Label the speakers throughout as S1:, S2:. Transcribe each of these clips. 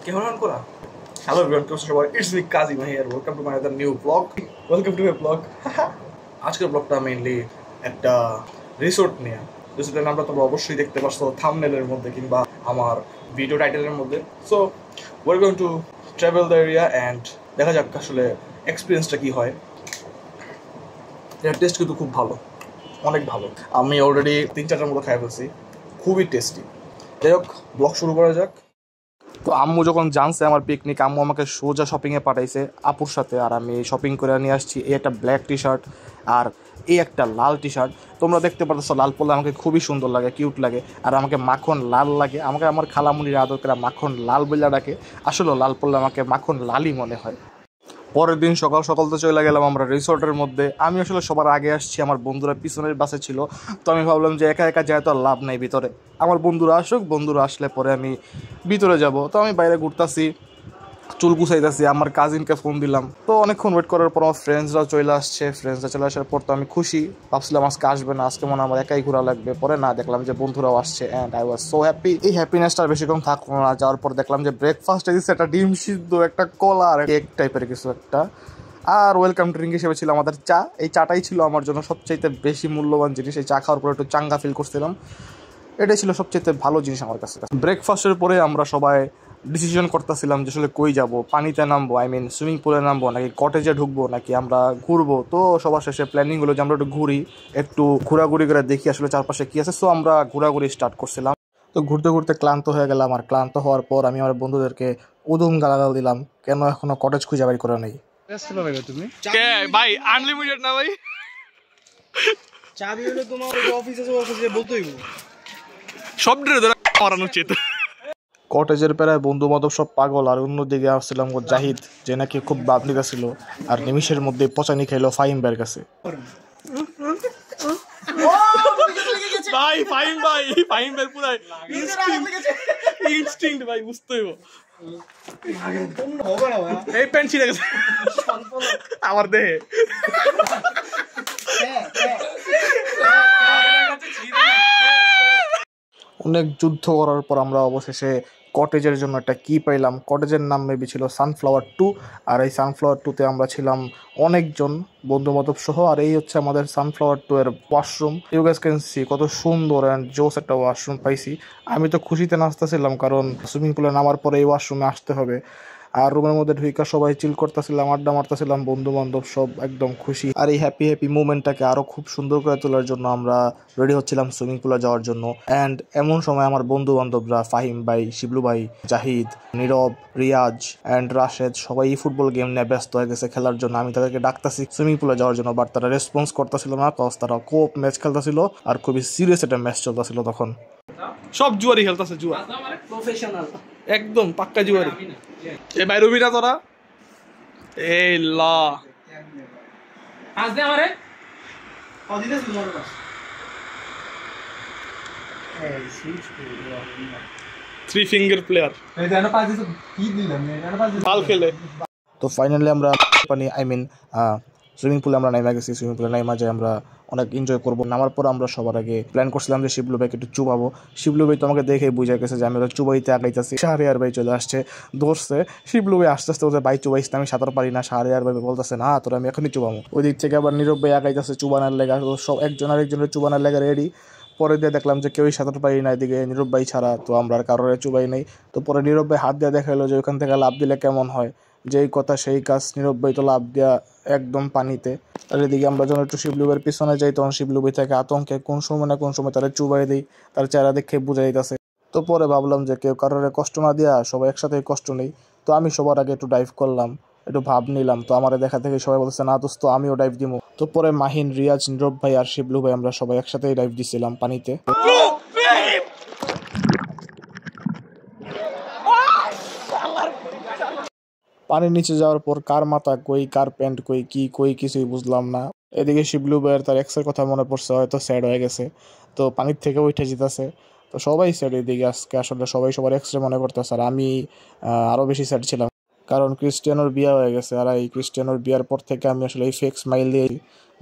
S1: কেমন করা? Hello everyone, কেমন আছেন সবাই? It's me Kazim here. Welcome to my other new blog. Welcome to my blog. আজকের ব্লগটা মেইনলি একটা রিসোর্ট নিয়ে। রিসোর্টের নামটা তোমরা অবশ্যই দেখতে পাচ্ছো থাম্বনেলের মধ্যে কিংবা আমার ভিডিও টাইটেলের মধ্যে। So we're going to travel the area and দেখা যাক আসলে এক্সপিরিয়েন্সটা কী হয়। এর টেস্ট কিন্তু খুব ভালো, অনেক ভালো। আমি অলরেডি 3-4টার মতো খাই ফেলছি, খুবই টেস্টি। যাই হোক, ব্লগ শুরু করা যাক। তো আম্মু যখন জানছে আমার পিকনিক, আম্মু আমাকে সোজা শপিংয়ে পাঠাইছে আপুর সাথে। আর আমি শপিং করে নিয়ে আসছি এই একটা ব্ল্যাক টি শার্ট আর এই একটা লাল টি শার্ট। তোমরা দেখতে পাচ্ছ লাল পরলে আমাকে খুবই সুন্দর লাগে, কিউট লাগে। আর আমাকে মাখন লাল লাগে, আমাকে আমার খালামুনির আদর করে মাখন লাল বইলা ডাকে। আসলে লাল পরলে আমাকে মাখন লালই মনে হয়। পরের দিন সকাল সকাল তো চলে গেলাম আমরা রিসোর্টের মধ্যে। আমি আসলে সবার আগে আসছি, আমার বন্ধুরা পিছনের বাসে ছিল। তো আমি ভাবলাম যে একা একা যায় তো আর লাভ নেই ভিতরে, আমার বন্ধুরা আসুক, বন্ধুরা আসলে পরে আমি ভিতরে যাব। তো আমি বাইরে ঘুরতেছি, চুল গুছাইতেছি, আমার কাজিনকে ফোন দিলাম। তো অনেকক্ষণ ওয়েট করার পর আমার ফ্রেন্ডসরা চলে আসছে। ফ্রেন্ডসরা চলে আসার পর তো আমি খুশি, ভাবছিলাম আজকে আসবে না, আজকে মনে হয় আমার একাই ঘোরা লাগবে। পরে না, দেখলাম যে বন্ধুরাও আসছে and I was so happy. এই হ্যাপিনেসটা বেশিক্ষণ থাকলো না। যাওয়ার পর দেখলাম যে ব্রেকফাস্টে দিচ্ছে একটা ডিম সিদ্ধ, একটা কলা আর কেক টাইপের কিছু একটা। আর ওয়েলকাম ড্রিঙ্ক হিসেবে ছিল আমাদের চা। এই চাটাই ছিল আমার জন্য সবচাইতে বেশি মূল্যবান জিনিস। এই চা খাওয়ার পর একটু চাঙ্গা ফিল করছিলাম, এটাই ছিল সবচেয়ে ভালো জিনিস আমার কাছে। ব্রেকফাস্টের পরে আমরা সবাই ডিসিশন করতেছিলাম যে আসলে কই যাব, পানিতে নামবো, সুইমিং পুলে নামবো, নাকি কটেজে ঢুকবো, নাকি আমরা ঘুরবো। তো সবার শেষে প্ল্যানিং হলো যে আমরা একটু ঘুরি, একটু ঘোরাঘুরি করে দেখি আসলে চারপাশে কী আছে। সো আমরা ঘোরাঘুরি স্টার্ট করছিলাম। তো ঘুরতে ঘুরতে ক্লান্ত হয়ে গেলাম। আর ক্লান্ত হওয়ার পর আমি আমার বন্ধুদেরকে উদুম গালাগাল দিলাম, কেন এখনো কটেজ খুঁজে বের করে নেই। ভাই আনলিমিটেড না ভাই, চাবি হলো তোমার অফিসে বলতে হইব সব ধরে মারানো উচিত। কটেজের পেরায় বন্ধু বান্ধব সব পাগল। আর অন্যদিকে আসছিলাম জাহিদ, যে নাকি খুব বাবলিকা ছিল আর নিমিষের মধ্যে পচানি খাইলো ফাহিম ভাইয়ের কাছে। ভাই ফাহিম ভাই, ফাহিম ভাই পুরো ইনস্টিংক্ট ভাই, বুঝতে হইব। এই প্যান্ট ছিঁড়ে গেছে আমার দেহে। অনেক যুদ্ধ করার পর আমরা অবশেষে কটেজের জন্য একটা কি পাইলাম। কটেজের নাম মেবি ছিল সানফ্লাওয়ার 2। আর এই সানফ্লাওয়ার 2-তে আমরা ছিলাম অনেকজন বন্ধু বান্ধব সহ। আর এই হচ্ছে আমাদের সানফ্লাওয়ার 2 এর washroom. You guys can see কত সুন্দর অ্যান্ড জোস একটা ওয়াশরুম পাইছি। আমি তো খুশিতে নাচতেছিলাম, কারণ সুইমিং পুলে নামার পরে এই ওয়াশরুমে আসতে হবে। আর রুমের মধ্যে ঢুইকা সবাই চিল করতেছিলাম, আড্ডা মারতেছিলাম, বন্ধু বান্ধব সব একদম খুশি। আর এই হ্যাপি মুভমেন্টটাকে আরো খুব সুন্দর করে তোলার জন্য আমরা রেডি হচ্ছিলাম সুইমিং পুলে যাওয়ার জন্য। অ্যান্ড এমন সময় আমার বন্ধু বান্ধবরা ফাহিম ভাই, শিবলু ভাই, জাহিদ, নীরব, রিয়াজ অ্যান্ড রাশেদ সবাই ফুটবল গেম নিয়ে ব্যস্ত হয়ে গেছে খেলার জন্য। আমি তাদেরকে ডাকতেছি সুইমিং পুলে যাওয়ার জন্য, বাট তারা রেসপন্স করতেছিল না, কজ তারা কোপ ম্যাচ খেলতেছিল আর খুবই সিরিয়াস একটা ম্যাচ চলতেছিল তখন। সব জুয়ারি খেলতেছে, জুয়া প্রফেশনাল, একদম পাক্কা জুয়ারি। এ ভাই রবিরা তোরা এই লা আজ দে আমারে অদিতে সুন্দর বাস এই সুইচ করে থ্রি ফিঙ্গার প্লেয়ার এই জানা পাজি তো কি দিলাম না, জানা পাজি বল খেলে। তো ফাইনালি আমরা সুইমিং পুলে আমরা নাইমা গেছি। সুইমিং পুলে নাইমা যাই আমরা অনেক এনজয় করবো। নামার পর আমরা সবার আগে প্ল্যান করছিলাম যে শিবলু ভাইকে একটু চুবাবো। শিবলু ভাই তো আমাকে দেখে বুঝে গেছে যে আমি ওরা চুবাইতে আগাইতেছি। শাহরিয়ার ভাই চলে আসছে, ধরছে। শিবলু ভাই আস্তে আস্তে বলছে ভাই চুবাইস না, আমি সাঁতার পারি না। শাহরিয়ার ভাই বলতেছে না তোরা, আমি এখনই চুবাবো। ওই দিক থেকে আবার নীরব ভাই আগাইতেছে চুবানার লেগা। সব একজন আরেকজনের চুবানার লেগা রেডি। পরে দিয়ে দেখলাম যে কেউই সাঁতার পারি না এদিকে, নীরব ভাই ছাড়া। তো আমরা আর কারোর চুবাই নেই। তো পরে নীরব ভাই হাত দিয়ে দেখাইলো যে ওইখান থেকে লাভ দিলে কেমন হয়। যেই কথা সেই কাজ, নীরব ভাই তো লাভ দেওয়া একদম পানিতে। আর এদিকে আমরা যখন একটু শিবলু ভাইয়ের পিছনে যাই, তখন শিবলু ভাই থেকে আতঙ্কে কোন সময় না কোন সময় তারা চুবাই দিই, তার চেহারা দেখে বুঝাই দিতেছে। তো পরে ভাবলাম যে কেউ কারোর কষ্ট না দেওয়া, সবাই একসাথে কষ্ট নেই। তো আমি সবার আগে একটু ডাইভ করলাম, একটু ভাব নিলাম। তো আমার দেখা থেকে সবাই বলছে না দোস্ত আমিও ডাইভ দিব। তো পরে মাহিন, রিয়াজ, নীরব ভাই আর শিবলু ভাই আমরা সবাই একসাথেই ডাইভ দিছিলাম পানিতে। পানির নিচে যাওয়ার পর কার মাথা কই, কার প্যান্ট কই, কি কই কিছুই বুঝলাম না। এদিকে শিবলু ভাইয়ের তার এক্সের কথা মনে পড়ছে, হয়তো স্যাড হয়ে গেছে। তো পানির থেকে উঠে যেতেছে। তো সবাই স্যাড এদিকে আজকে, আসলে সবাই সবার এক্সরে মনে করতেছে। আর আমি আরও বেশি স্যাড ছিলাম, কারণ ক্রিস্টিয়ানোর বিয়ে হয়ে গেছে। আর এই ক্রিস্টিয়ানোর বিয়ার পর থেকে আমি আসলে এই ফেক স্মাইল দিয়ে,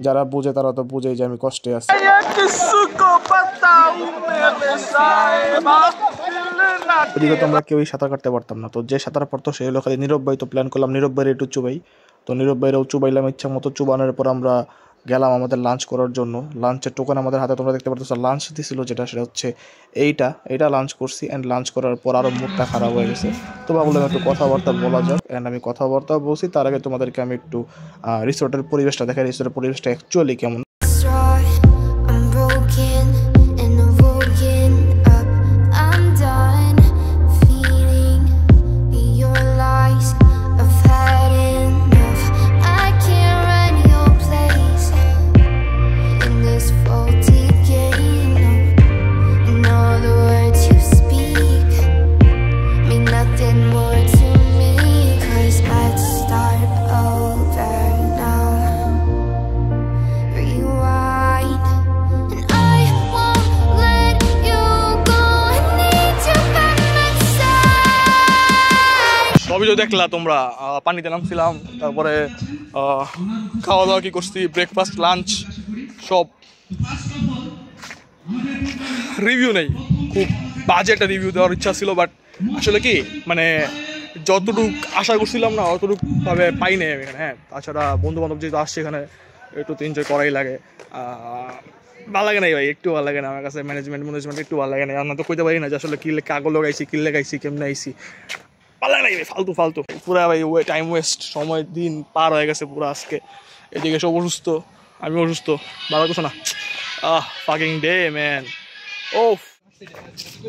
S1: যারা বুঝে তারা তো বুঝেই যে আমি কষ্টে আছি। ওদিকে তো আমরা কেউই সাঁতার কাটতে পারতাম না, তো যে সাঁতার পারতো সেই হলো খালি নীরব ভাই। তো প্ল্যান করলাম নীরব ভাইয়ের একটু চুবাই, তো নীরব ভাইরাও চুবাইলাম ইচ্ছা মতো। চুবানোর পর আমরা গেলাম আমাদের লাঞ্চ করার জন্য। লাঞ্চের টোকেন আমাদের হাতে, তোমরা দেখতে পারতেছো। লাঞ্চ দিছিল যেটা, সেটা হচ্ছে এইটা লাঞ্চ করছি। অ্যান্ড লাঞ্চ করার পর আরও মুডটা খারাপ হয়ে গেছে, তো ভাবলাম একটু কথাবার্তা বলা যাক। অ্যান্ড আমি কথাবার্তা বলছি, তার আগে তোমাদেরকে আমি একটু রিসোর্টের পরিবেশটা দেখাই। রিসোর্টের পরিবেশটা অ্যাকচুয়ালি কেমন। সবই তো দেখলা তোমরা, পানিতে নামছিলাম, তারপরে খাওয়া দাওয়া কি করছি, ব্রেকফাস্ট লাঞ্চ সব। রিভিউ নেই, খুব বাজে একটা রিভিউ দেওয়ার ইচ্ছা ছিল, বাট আসলে কি মানে যতটুকু আশা করছিলাম না অতটুকু ভাবে পাই নাই আমি এখানে। হ্যাঁ, তাছাড়া বন্ধু বান্ধব যেহেতু আসছে এখানে একটু তো এনজয় করাই লাগে। ভালো লাগে নাই ভাই, একটু ভালো লাগে না আমার কাছে। ম্যানেজমেন্ট একটু ভালো লাগে না। আমরা তো কইতে পারি না যে আসলে কি কাগজ লাগাইছি, কি লাগাইছি, কেমনে আইছি, ভালো লাগে নাই ভাই, ফালতু পুরা ভাই টাইম ওয়েস্ট, সময় দিন পার হয়ে গেছে পুরো আজকে। এদিকে সব অসুস্থ, আমি অসুস্থ, ভালো কিছু না। Fucking day man. ও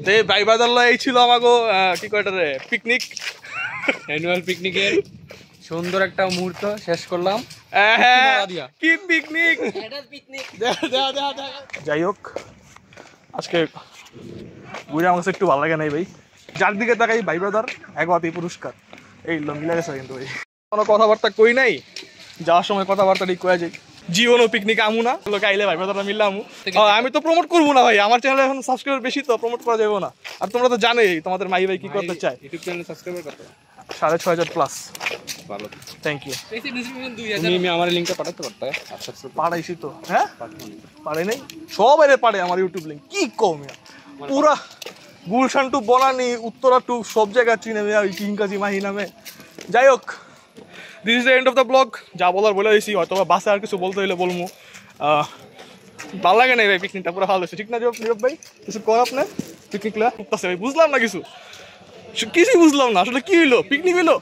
S1: দে ভাই বাজার এই ছিল আমাগো কি কয়টা রে পিকনিক,
S2: অ্যানুয়াল পিকনিকের সুন্দর একটা মুহূর্ত শেষ করলাম।
S1: কি পিকনিক, যাই হোক আজকে ঘুরে আমার কাছে একটু ভালো লাগে নাই ভাই। যার দিকে তাকাই ভাই ব্রাদার একবারই পুরস্কার, এই মিলে গেছে কিন্তু ভাই। কোনো কথাবার্তা কই নাই, যাওয়ার সময় কথাবার্তা ঠিক কয়ে যাই। জীবনও পিকনিক আমু না, লোক আইলে ভাই ব্রাদাররা মিললে আমু। আমি তো প্রমোট করবো না ভাই, আমার চ্যানেলে এখন সাবস্ক্রাইবার বেশি, তো প্রমোট করা যাবে না। আর তোমরা তো জানোই তোমাদের মাই ভাই কি করতে চায়।
S2: ইউটিউব চ্যানেল সাবস্ক্রাইবার কত?
S1: 6,500+।
S2: ভালো,
S1: থ্যাংক ইউ।
S2: তুমি আমার লিংকটা পাঠাতে পারতে।
S1: পাঠাইছি তো, হ্যাঁ পারে নাই, সবাই পারে আমার ইউটিউব লিঙ্ক। কি কম পুরা গুলশান টু বনানি, উত্তরা টু সব জায়গা চিনে কিংকাজি মাহি নামে। যাই হোক, this is the end of the blog. যা বলার বলে দিয়েছি, হয়তো বাসে আর কিছু বলতে হইলে বলবো। ভালো লাগে না ভাই, পিকনিকটা পুরো ভালো হয়েছে, ঠিক না নীরব ভাই? কিছু কর আপনার পিকনিকটা করতেছে ভাই, বুঝলাম না কিছুই বুঝলাম না আসলে কি হইলো। পিকনিক হইলো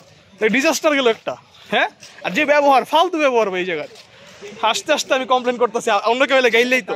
S1: ডিজাস্টার গেল একটা। হ্যাঁ, আর যে ব্যবহার, ফালতু ব্যবহার ভাই এই জায়গায়। হাসতে হাসতে আমি কমপ্লেন করতেছি, অন্য কেউ হলে গাইলেই তো।